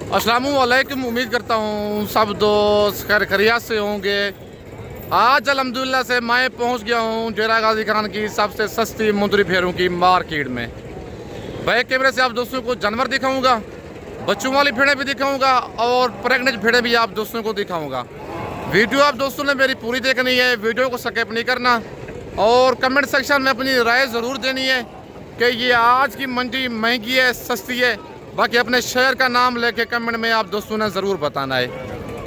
अस्सलामुअलैकुम। उम्मीद करता हूँ सब दोस्त खैर खैरियत से होंगे। आज अल्हम्दुलिल्लाह से मैं पहुँच गया हूँ डेरा गाजी खान की सबसे सस्ती मुंदरी भेड़ों की मार्केट में। बैक कैमरे से आप दोस्तों को जानवर दिखाऊंगा, बच्चों वाली भेड़ें भी दिखाऊंगा और प्रेग्नेंट भेड़ें भी आप दोस्तों को दिखाऊंगा। वीडियो आप दोस्तों ने मेरी पूरी देखनी है, वीडियो को स्किप नहीं करना और कमेंट सेक्शन में अपनी राय ज़रूर देनी है कि ये आज की मंडी महंगी है सस्ती है। बाकी अपने शहर का नाम लेके कमेंट में आप दोस्तों ने ज़रूर बताना है।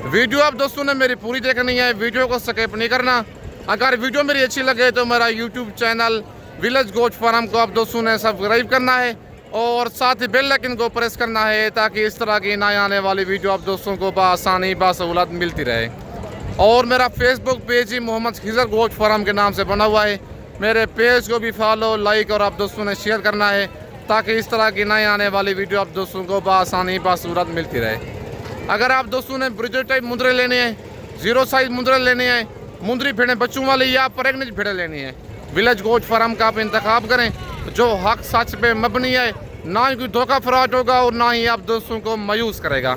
वीडियो आप दोस्तों ने मेरी पूरी देखनी है, वीडियो को स्किप नहीं करना। अगर वीडियो मेरी अच्छी लगे तो मेरा YouTube channel village goat farm को आप दोस्तों ने सब्सक्राइब करना है और साथ ही बेल आइकन को प्रेस करना है ताकि इस तरह की नई आने वाली वीडियो आप दोस्तों को बआसानी बासहूलत मिलती रहे। और मेरा फेसबुक पेज ही मोहम्मद खिजर गोट फार्म के नाम से बना हुआ है। मेरे पेज को भी फॉलो लाइक और आप दोस्तों ने शेयर करना है ताकि इस तरह की नई आने वाली वीडियो आप दोस्तों को बआसानी बासहूलत मिलती रहे। अगर आप दोस्तों ने ब्रिजेट टाइप मुंदरे लेने हैं, जीरो साइज मुंदरे लेने हैं, मुंदरी भेड़ें बच्चों वाली या प्रेग्नेंट भेड़ें लेनी है, विलेज गोट फार्म का आप इंतखाब करें जो हक सच पे मबनी है, ना ही कोई धोखा फराड होगा और ना ही आप दोस्तों को मायूस करेगा।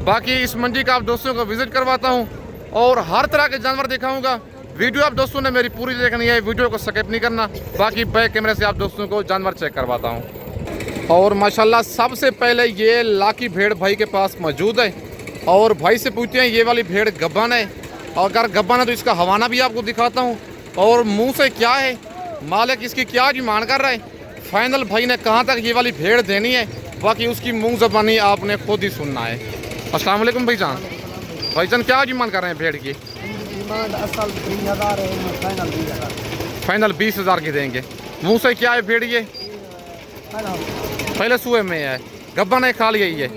बाकी इस मंडी का आप दोस्तों को विजिट करवाता हूँ और हर तरह के जानवर दिखाऊंगा। वीडियो आप दोस्तों ने मेरी पूरी देखनी है, वीडियो को स्किप नहीं करना। बाकी बैक कैमरे से आप दोस्तों को जानवर चेक करवाता हूँ। और माशाल्लाह सबसे पहले ये लाकी भेड़ भाई के पास मौजूद है और भाई से पूछते हैं ये वाली भेड़ गब्बन है, और अगर गब्बन है तो इसका हवाना भी आपको दिखाता हूँ और मुंह से क्या है, मालिक इसकी क्या डिमांड कर रहा है, फाइनल भाई ने कहाँ तक ये वाली भेड़ देनी है, बाकी उसकी मुंह ज़बानी आपने खुद ही सुनना है। अस्सलाम वालेकुम भाईजान। भाईजान क्या डिमांड कर रहे हैं भेड़ की? फाइनल 20,000 की देंगे। मुँह से क्या है भेड़ ये? पहले सुए में है, गब्बन है, खा लिया ये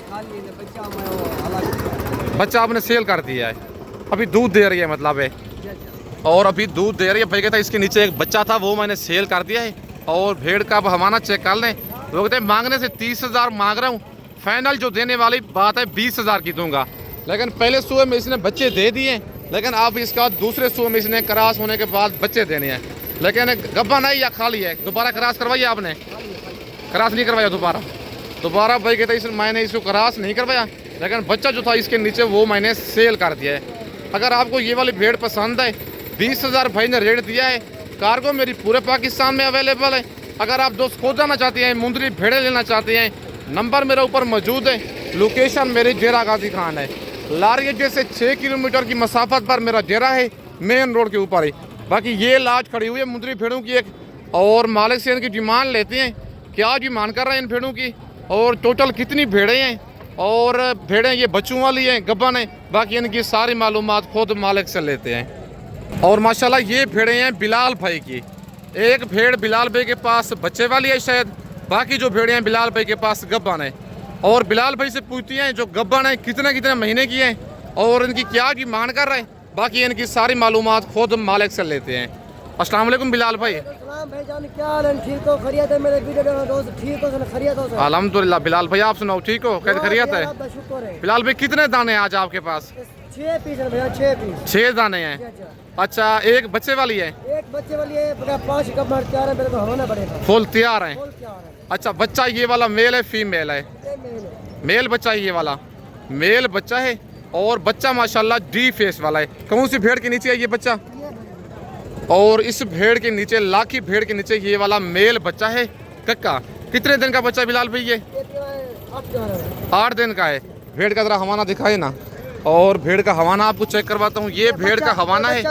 बच्चा आपने सेल कर दिया है, अभी दूध दे रही है मतलब है, और अभी दूध दे रही है। भाई कहता है इसके नीचे एक बच्चा था वो मैंने सेल कर दिया है। और भेड़ का अब हमारा चेक कर लें। वो कहते हैं मांगने से 30,000 मांग रहा हूँ, फाइनल जो देने वाली बात है 20,000 की दूंगा। लेकिन पहले सुए में इसने बच्चे दे दिए, लेकिन अब इसका दूसरे सुए में इसने क्रॉस होने के बाद बच्चे देने हैं। लेकिन गब्बन है या खाली है? दोबारा क्रॉस करवाइए आपने? क्रॉस नहीं करवाया दोबारा भाई कहते हैं मैंने इसको क्रॉस नहीं करवाया, लेकिन बच्चा जो था इसके नीचे वो मैंने सेल कर दिया है। अगर आपको ये वाली भेड़ पसंद है, 20,000 भाई ने रेट दिया है। कार्गो मेरी पूरे पाकिस्तान में अवेलेबल है। अगर आप दोस्त खो जाना चाहते हैं, मुंदरी भेड़ें लेना चाहते हैं, नंबर मेरे ऊपर मौजूद है। लोकेशन मेरी डेरा गाजी खान है, लारी अड्डे से 6 किलोमीटर की मसाफत पर मेरा डेरा है, मेन रोड के ऊपर है। बाकी ये लाज खड़ी हुई है मुंदरी भेड़ों की एक, और मालिक से इनकी डिमांड लेते हैं क्या डिमांड कर रहे हैं इन भेड़ों की और टोटल कितनी भेड़ें हैं, और भेड़ें ये बच्चों वाली हैं, गब्बन है। बाकी इनकी सारी मालूमात खुद मालिक से लेते हैं। और माशाल्लाह ये भेड़ें हैं बिलाल भाई की। एक भेड़ बिलाल भाई के पास बच्चे वाली है शायद, बाकी जो भेड़ें हैं बिलाल भाई के पास गब्बन है। और बिलाल भाई से पूछती हैं जो गब्बन है कितने कितने महीने की हैं और इनकी क्या डिमांड कर रहे हैं। बाकी इनकी सारी मालूमात खुद मालिक से लेते हैं। अस्सलाम वालेकुम बिलाल भाई। अल्हम्दुलिल्लाह बिलाल भाई, आप सुनाओ ठीक हो? कैसे खैरियत है? बिलाल भाई कितने दाने हैं आज आपके पास? 6 पीस है भैया, 6 पीस। 6 दाने हैं। अच्छा, एक बच्चे वाली है? एक बच्चे वाली है, 5 कब तैयार है, मेरे को हवाना पड़ेगा। फुल तैयार है। अच्छा, बच्चा ये वाला मेल है फीमेल है? मेल बच्चा ये वाला मेल बच्चा है और बच्चा माशाल्लाह डी फेस वाला है। कौन सी भेड़ के नीचे है ये बच्चा? और इस भेड़ के नीचे, लाकी भेड़ के नीचे ये वाला मेल बच्चा है। कक्का कितने दिन का बच्चा बिलाल भाई ये? 8 दिन का है। भेड़ का जरा हवाना दिखाए ना, और भेड़ का हवाना आपको चेक करवाता हूँ। ये भेड़ का हवाना है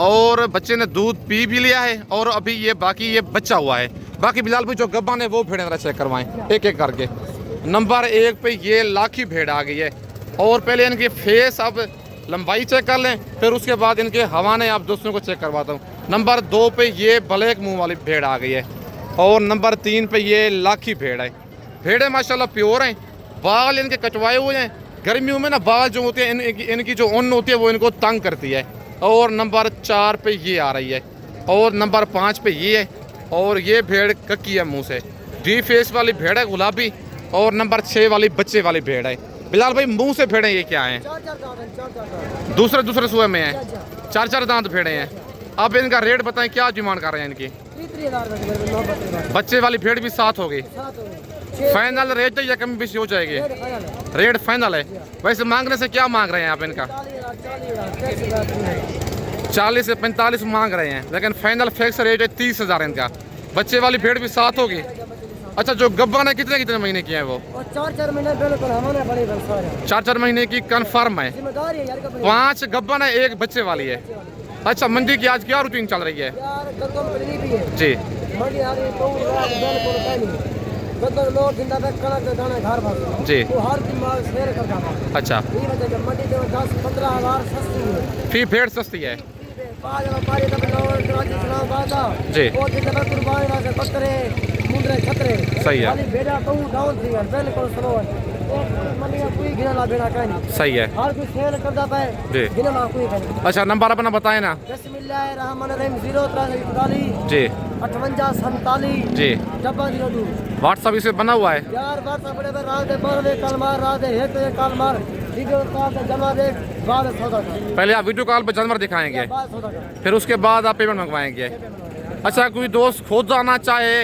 और बच्चे ने दूध पी भी लिया है और अभी ये बाकी ये बच्चा हुआ है। बाकी बिलाल भाई जो गब्बन है वो भेड़ें जरा चेक करवाएं एक एक करके। नंबर 1 पे ये लाकी भेड़ आ गई है, और पहले इनकी फेस अब लंबाई चेक कर लें, फिर उसके बाद इनके हवाने आप दोस्तों को चेक करवाता हूँ। नंबर 2 पे ये ब्लैक मुंह वाली भेड़ आ गई है, और नंबर 3 पे ये लाखी भेड़ है। भेड़ें माशाल्लाह प्योर हैं, बाल इनके कटवाए हुए हैं। गर्मियों में ना बाल जो होते हैं इनकी जो ऊन होती है वो इनको तंग करती है। और नंबर 4 पे ये आ रही है, और नंबर 5 पे ये है, और ये भेड़ कक्की है मुँह से, डी फेस वाली भेड़ है गुलाबी, और नंबर 6 वाली बच्चे वाली भेड़ है। बिलाल भाई मुंह से भेड़ें ये क्या हैं? दूसरे सुए में हैं, 4 दांत भेड़ें हैं। अब इनका रेट बताएं, क्या डिमांड कर रहे हैं इनकी? 30,000। बच्चे वाली भेड़ भी 7 हो गई। फाइनल रेट है या कमी बेशी हो जाएगी? रेट फाइनल है। वैसे मांगने से क्या मांग रहे हैं आप इनका? 40 से 45 मांग रहे हैं, लेकिन फाइनल फिक्स रेट है 30,000 इनका। बच्चे वाली भेड़ भी साथ होगी। अच्छा, जो गब्बन है कितने कितने महीने की है वो? 4-4 महीने बिल्कुल हमारे बड़े बरसात 4-4 महीने की कन्फर्म है। जिम्मेदारी है यार का 5 गब्बन है, 1 बच्चे वाली है। अच्छा, मंडी की आज क्या रूटीन चल रही है? यार गंदम पड़ी भी है जी मंडी आ रही तो बिल्कुल नहीं गंदम लोग जिंदा पे कणक दाना घर भर जी। वो हर दिन माल शेयर करता है। अच्छा, ये वजह से मंडी जो 10-15 हज़ार सस्ती है। फी भेड़ सस्ती है पाँच व्यापारी तब नौ कराची चुनाव बाता जी। वो जिस जगह कुर्बानी ना से बकरे मुंडरे खतरे सही है। खाली बेड़ा तो डाउन थी यार बिल्कुल स्लो है। मंडी का कोई गिना बेड़ा का नहीं सही है हर कोई सेल करता पाए जी। गिना ना कोई करे। अच्छा, नंबर अपना बताए ना। बिस्मिल्लाहिर्रहमानिर्रहीम 0-3-41 जी 58-47 जी। 02 व्हाट्सअप इसे बना हुआ है? यार बात बड़े बड़े रात दे बार दे कल मार रात दे एक कल मार वीडियो कॉल से जमा दे बाद सौदा कर पहले आप वीडियो कॉल पर जानवर दिखाएंगे, बाद सौदा कर। फिर उसके बाद आप पेमेंट मंगवाएंगे। अच्छा, कोई दोस्त खुद आना चाहे?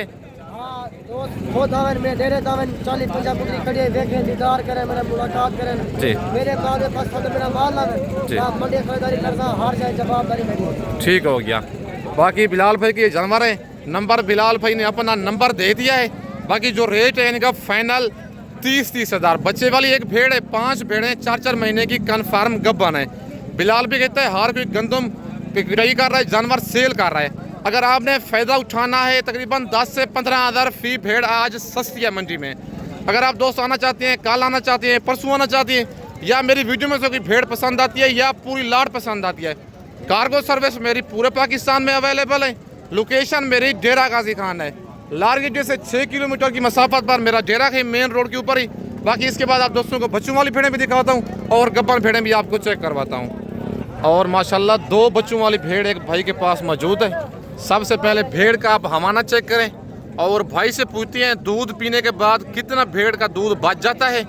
हाँ दोस्त हो दावन में डेरे दावन 40-50 पुत्री खड़ी है देखें दीदार करें मेरे मुलाकात करें जी। मेरे बाद में पसंद मेरा माल जी। लावे आप मंडी खरीदारी करना हार जाए जवाबदारी मेरी। ठीक हो गया। बाकी बिलाल भाई के ये जानवर है, नंबर बिलाल भाई ने अपना नंबर दे दिया है। बाकी जो रेट है इनका फाइनल 30-30 हज़ार। बच्चे वाली एक भेड़ है, 5 भेड़ें 4-4 महीने की कन्फर्म गब्बन है। बिलाल भी कहता है हर कोई गंदम पिकड़ाई कर रहा है, जानवर सेल कर रहा है। अगर आपने फ़ायदा उठाना है तकरीबन 10 से 15 हज़ार फी भेड़ आज सस्ती है मंडी में। अगर आप दोस्त आना चाहते हैं, कल आना चाहते हैं, परसों आना चाहते हैं, या मेरी वीडियो में से कोई भेड़ पसंद आती है या पूरी लाट पसंद आती है, कार्गो सर्विस मेरी पूरे पाकिस्तान में अवेलेबल है। लोकेशन मेरी डेरा गाजी खान है। लारगेट से 6 किलोमीटर की मसाफत पर मेरा डेरा है, मेन रोड के ऊपर ही। बाकी इसके बाद आप दोस्तों को बच्चों वाली भेड़ें भी दिखाता हूँ और गब्बन भेड़ें भी आपको चेक करवाता हूँ। और माशाल्लाह 2 बच्चों वाली भेड़ एक भाई के पास मौजूद है। सबसे पहले भेड़ का आप हवाना चेक करें और भाई से पूछते हैं दूध पीने के बाद कितना भेड़ का दूध बच जाता है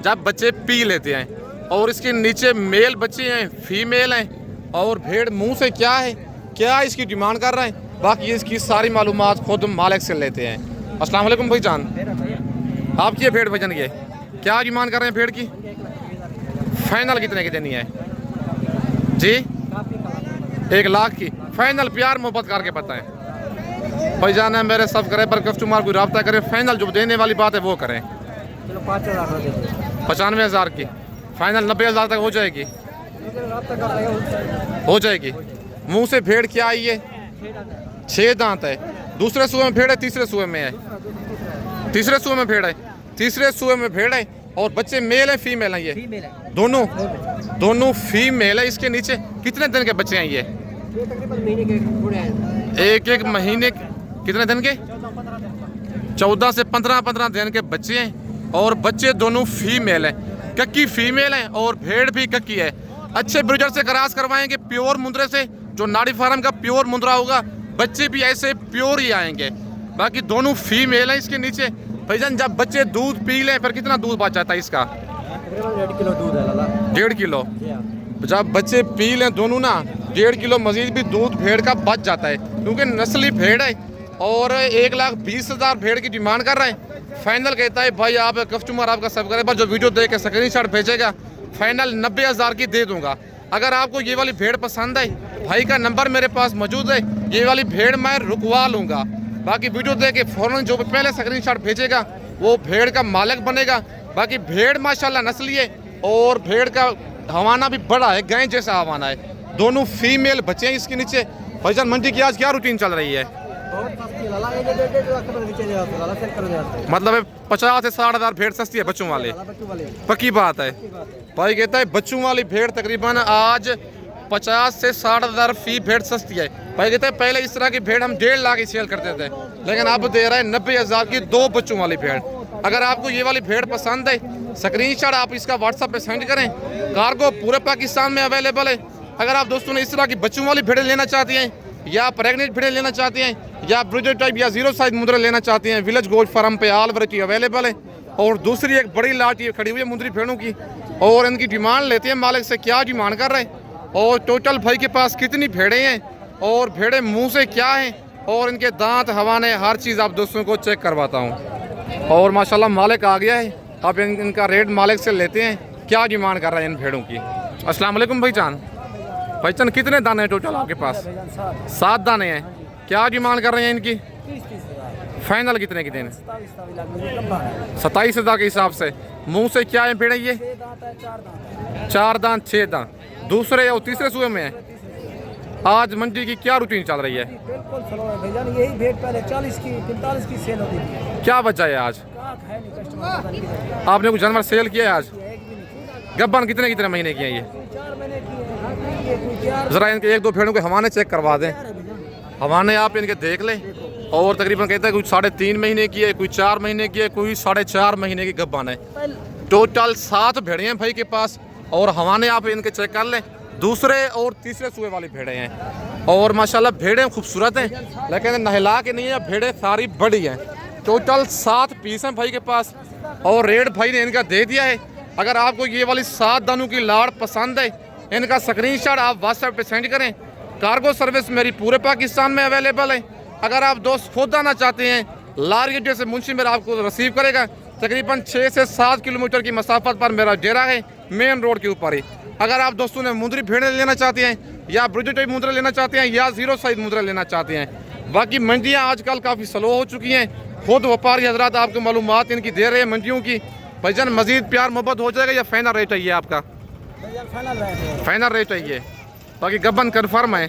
जब बच्चे पी लेते हैं। और इसके नीचे मेल बच्चे हैं, फीमेल हैं, और भेड़ मुंह से क्या है, क्या इसकी डिमांड कर रहे हैं, बाकी इसकी सारी मालूमात खुद मालिक से लेते हैं। अस्सलाम वालेकुम भाईजान, आपकी ये भेड़ भाईजान ये क्या डिमांड कर रहे हैं भेड़ की? फाइनल कितने की देनी है जी? 1 लाख की फाइनल। प्यार मोहब्बत करके बताएं भाईजान है मेरे सब्सक्राइबर कस्टमर कोई रब्ता करें, फाइनल जो देने वाली बात है वो करें। 95,000 की फाइनल 90,000 तक हो जाएगी? हो जाएगी। मुंह से भेड़ क्या आई है? 6 दांत है। दूसरे सूए में भेड़ है, तीसरे सूए में है? तीसरे सूए में भेड़ है। तीसरे सूए में भेड़ है। और बच्चे मेल है फीमेल है? ये दोनों फीमेल है। इसके नीचे कितने दिन के बच्चे हैं ये? एक महीने कितने दिन के? 14 से 15 दिन के बच्चे हैं। और बच्चे दोनों फीमेल हैं, कक्की फीमेल हैं और भेड़ भी कक्की है। अच्छे ब्रीडर से क्रॉस करवाएंगे, प्योर मुंद्रे से, जो नाड़ी फार्म का प्योर मुंद्रा होगा। बच्चे भी ऐसे प्योर ही आएंगे। बाकी दोनों फीमेल हैं। इसके नीचे भाईजान जब बच्चे दूध पी लें फिर कितना दूध बच जाता है इसका? 1.5 किलो दूध है लाला। 1.5 किलो। जब बच्चे पी लें दोनों ना 1.5 किलो मजीद भी दूध भेड़ का बच जाता है, क्योंकि नस्ली भेड़ है। और 1,20,000 भेड़ की डिमांड कर रहे हैं। फाइनल कहता है भाई आप कस्टमर आपका सब्सक्राइबर जो वीडियो देख के स्क्रीनशॉट भेजेगा फाइनल 90,000 की दे दूंगा। अगर आपको ये वाली भेड़ पसंद है, भाई का नंबर मेरे पास मौजूद है, ये वाली भेड़ मैं रुकवा लूँगा। बाकी वीडियो देख के फ़ौरन जो पहले स्क्रीनशॉट भेजेगा वो भेड़ का मालिक बनेगा। बाकी भेड़ माशाल्लाह नस्ली है और भेड़ का हवाना भी बड़ा है, गाय जैसा हवाना है। दोनों फीमेल बच्चे हैं इसके नीचे। भाईजान मंडी की आज क्या रूटीन चल रही है? मतलब 50 से 60,000 भेड़ सस्ती है बच्चों वाले? पक्की बात है। भाई कहता है बच्चों वाली भेड़ तकरीबन आज 50 से 60,000 फी भेड़ सस्ती है। भाई कहता है पहले इस तरह की भेड़ हम 1.5 लाख की सेल करते थे, लेकिन अब दे रहा है 90,000 की 2 बच्चों वाली भेड़। अगर आपको ये वाली भेड़ पसंद है स्क्रीनशॉट आप इसका व्हाट्सएप पे सेंड करें। कार्गो पूरे पाकिस्तान में अवेलेबल है। अगर आप दोस्तों ने इस तरह की बच्चों वाली भेड़ें लेना चाहती हैं या प्रेग्नेंट भेड़ें लेना चाहते हैं या ब्रीडर टाइप या 0 साइज मुंद्रे लेना चाहते हैं, विलेज गोल्ड फार्म पे ऑल वैरायटी अवेलेबल है। और दूसरी एक बड़ी लाट ये खड़ी हुई है मुंद्री भेड़ों की, और इनकी डिमांड लेते हैं मालिक से क्या डिमांड कर रहे हैं और टोटल भाई के पास कितनी भेड़ें हैं और भेड़ें मुँह से क्या हैं और इनके दांत हवाने हर चीज़ आप दोस्तों को चेक करवाता हूँ। और माशाल्लाह मालिक आ गया है। अब इनका रेट मालिक से लेते हैं, क्या डिमांड कर रहे हैं इन भेड़ों की। अस्सलाम वालेकुम भाईजान। भाईजान कितने दाने हैं टोटल आपके पास? 7 दाने हैं। क्या डिमांड कर रहे हैं इनकी? फाइनल कितने की देने? 27,000 के हिसाब से। मुंह से क्या है भेड़े ये? 4 दांत 6 दांत। दूसरे और तीसरे सूबे में है। आज मंडी की क्या रूटीन चल रही है? बिल्कुल स्लो है भैया, यही भेड़ पहले 40 की 45 की सेल होती थी। क्या बचा है आज? आपने कुछ जानवर सेल किया है आज? गब्बन कितने कितने महीने की है ये? 4 महीने की है। जरा इनके 1-2 भेड़ों के हवाने चेक करवा दें। हवाने आप इनके देख लें। और तकरीबन कहते हैं कोई 3.5 महीने की है, कोई 4 महीने की है, कोई 4.5 महीने की गब्बन है। टोटल 7 भेड़े हैं भाई के पास। और हवाने आप इनके चेक कर लें। दूसरे और तीसरे सूबे वाली भेड़े हैं। और माशाल्लाह भेड़ें खूबसूरत हैं, लेकिन नहला के नहीं है, भेड़ें सारी बड़ी हैं। टोटल 7 पीस हैं भाई के पास। और रेट भाई ने इनका दे दिया है। अगर आपको ये वाली 7 दानों की लाड़ पसंद है, इनका स्क्रीनशॉट आप व्हाट्सएप पे सेंड करें। कार्गो सर्विस मेरी पूरे पाकिस्तान में अवेलेबल है। अगर आप दोस्त खुद आना चाहते हैं, लारी जैसे मुंशी मेरा आपको रिसीव करेगा। तकरीबन 6 से 7 किलोमीटर की मसाफत पर मेरा डेरा है, मेन रोड के ऊपर ही। अगर आप दोस्तों ने मुंदरी भेड़ें लेना चाहते हैं, या ब्रिजेट मुंदरे लेना चाहते हैं, या 0 साइज मुंदरे लेना चाहते हैं। बाकी मंडियाँ आजकल काफ़ी स्लो हो चुकी हैं। खुद व्यापारी हजरात आपको मालूमात इनकी दे रहे हैं मंडियों की। भाईजान मजीद प्यार मोहब्बत हो जाएगा या फाइनल रेट है ये आपका? फाइनल रेट है ये। बाकी गब्बन कन्फर्म है,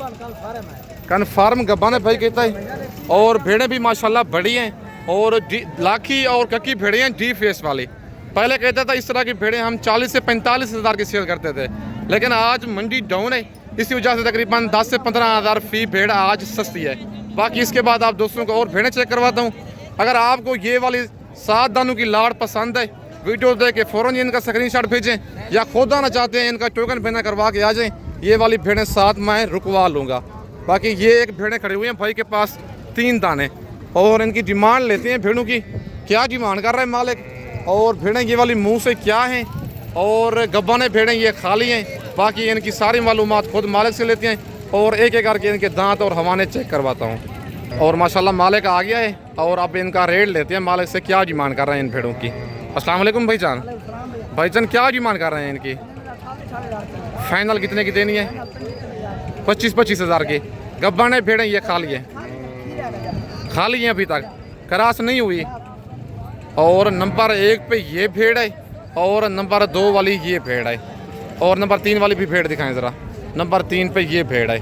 कन्फर्म गब्बन है भाई कहता है। और भेड़ें भी माशाल्लाह बड़ी हैं। और लाखी और कक्की भेड़ें हैं डी फेस वाली। पहले कहता था इस तरह की भेड़ें हम 40 से 45 हज़ार की सेल करते थे, लेकिन आज मंडी डाउन है। इसी वजह से तकरीबन 10 से 15 हज़ार फी भेड़ आज सस्ती है। बाकी इसके बाद आप दोस्तों को और भेड़ें चेक करवाता हूँ। अगर आपको ये वाली 7 दानों की लाड़ पसंद है, वीडियो देख के फ़ौरन इनका स्क्रीनशॉट भेजें, या खुद आना चाहते हैं इनका टोकन भेजना करवा के आ जाएं। ये वाली भेड़ें 7 मैं रुकवा लूँगा। बाकी ये एक भेड़ें खड़ी हुई हैं भाई के पास 3 दाने। और इनकी डिमांड लेते हैं भेड़ों की, क्या डिमांड कर रहा है मालिक। और भेड़ें ये वाली मुंह से क्या हैं, और गब्बाने भेड़ें ये खाली हैं। बाकी इनकी सारी मालूमात खुद मालिक से लेते हैं। और एक एक करके इनके दांत और हवाने चेक करवाता हूँ। और माशाल्लाह मालिक आ गया है। और अब इनका रेट लेते हैं मालिक से, क्या डिमांड कर रहे हैं इन भेड़ों की। अस्सलाम वालेकुम भाईजान। भाईजान क्या डिमांड कर रहे हैं इनकी? फाइनल कितने की देनी है? 25-25 हज़ार की। गब्बाने भेड़ें ये खाली है, खाली हैं अभी तक, क्रॉस नहीं हुई। और नंबर 1 पे ये भेड़ है, और नंबर 2 वाली ये भेड़ है, और नंबर 3 वाली भी भेड़ दिखाएं ज़रा। नंबर 3 पे ये भेड़ है।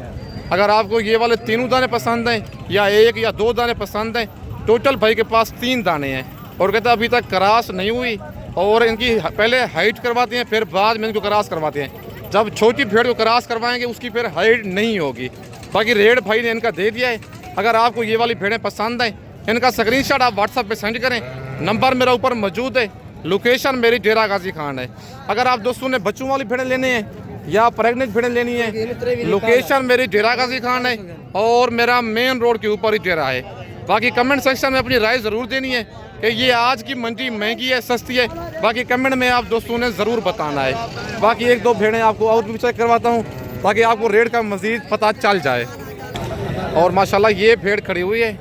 अगर आपको ये वाले तीनों दाने पसंद हैं, या 1 या 2 दाने पसंद हैं, टोटल भाई के पास 3 दाने हैं। और कहते हैं अभी तक क्रॉस नहीं हुई। और इनकी पहले हाइट करवाते हैं, फिर बाद में इनको क्रॉस करवाते हैं। जब छोटी भेड़ को क्रॉस करवाएंगे उसकी फिर हाइट नहीं होगी। बाकी रेट भाई ने इनका दे दिया है। अगर आपको ये वाली भेड़ें पसंद हैं, इनका स्क्रीनशॉट आप व्हाट्सएप पे सेंड करें। नंबर मेरा ऊपर मौजूद है। लोकेशन मेरी डेरा गाजी खान है। अगर आप दोस्तों ने बच्चों वाली भेड़ें लेनी है या प्रेग्नेंट भेड़ें लेनी है, लोकेशन मेरी डेरा गाजी खान है। और मेरा मेन रोड के ऊपर ही डेरा है। बाकी कमेंट सेक्शन में अपनी राय ज़रूर देनी है कि ये आज की मंडी महंगी है सस्ती है। बाकी कमेंट में आप दोस्तों ने ज़रूर बताना है। बाकी 1-2 भेड़ें आपको और भी चेक करवाता हूँ, ताकि आपको रेट का मज़ीद पता चल जाए। और माशाल्लाह ये भेड़ खड़ी हुई है,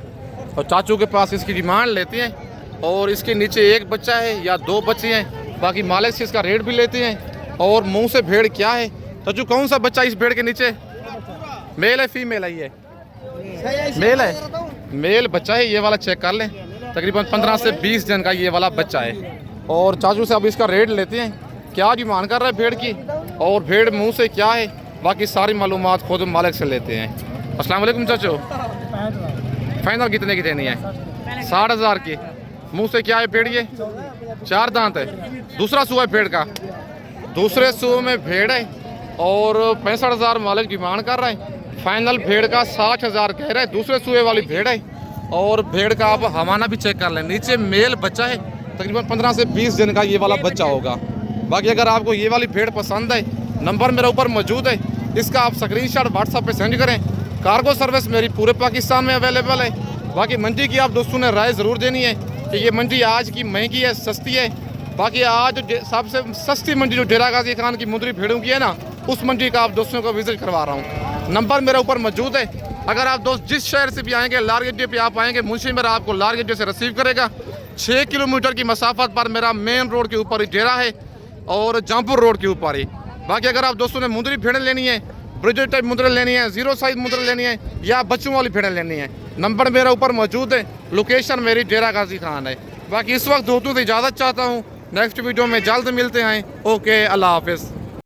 और चाचू के पास इसकी डिमांड लेते हैं। और इसके नीचे 1 बच्चा है या 2 बच्चे हैं। बाकी मालिक से इसका रेट भी लेते हैं। और मुँह से भेड़ क्या है चाचू, कौन सा बच्चा इस भेड़ के नीचे? मेल है फीमेल है? ये मेल है, मेल बच्चा है। ये वाला चेक कर लें, तकरीबन 15 से 20 दिन का ये वाला बच्चा है। और चाचू से अब इसका रेट लेते हैं, क्या डिमांड कर रहा है भेड़ की, और भेड़ मुंह से क्या है। बाकी सारी मालूमात खुद मालिक से लेते हैं। अस्सलाम वालेकुम चाचू। फाइनल कितने की देनी है? 60 हज़ार की। मुंह से क्या है भेड़ ये? 4 दांत है। दूसरा सूबा है भेड़ का, दूसरे सूबे में भेड़ है। और 65 हज़ार मालिक डिमांड कर रहा है। फाइनल भेड़ का 60 हज़ार कह रहे हैं। दूसरे सूबे वाली भेड़ है। और भेड़ का आप हवाना भी चेक कर लें, नीचे मेल बच्चा है, तकरीबन 15 से 20 दिन का ये वाला बच्चा होगा। बाकी अगर आपको ये वाली भेड़ पसंद है, नंबर मेरे ऊपर मौजूद है, इसका आप स्क्रीनशॉट व्हाट्सएप पे सेंड करें। कार्गो सर्विस मेरी पूरे पाकिस्तान में अवेलेबल है। बाकी मंडी की आप दोस्तों ने राय ज़रूर देनी है कि ये मंडी आज की महंगी है सस्ती है। बाकी आज सबसे सस्ती मंडी जो डेरा गाजी खान की मुंदरी भेड़ों की है ना, उस मंडी का आप दोस्तों को विजिट करवा रहा हूँ। नंबर मेरे ऊपर मौजूद है। अगर आप दोस्त जिस शहर से भी आएंगे, लार गड्डे पे आप आएंगे, मुंशी मेरा आपको लार गड्डे से रिसीव करेगा। 6 किलोमीटर की मसाफत पर मेरा मेन रोड के ऊपर ही डेरा है और जमपुर रोड के ऊपर ही। बाकी अगर आप दोस्तों ने मुंदरी भेड़ें लेनी है, ब्रिजेट टाइप मुंदरें लेनी है, जीरो साइज मुंदरें लेनी है या बच्चों वाली भेड़ें लेनी है, नंबर मेरा ऊपर मौजूद है। लोकेशन मेरी डेरा गाजी खान है। बाकी इस वक्त दोस्तों से इजाज़त चाहता हूँ। नेक्स्ट वीडियो में जल्द मिलते हैं। ओके, अल्लाह हाफिज़।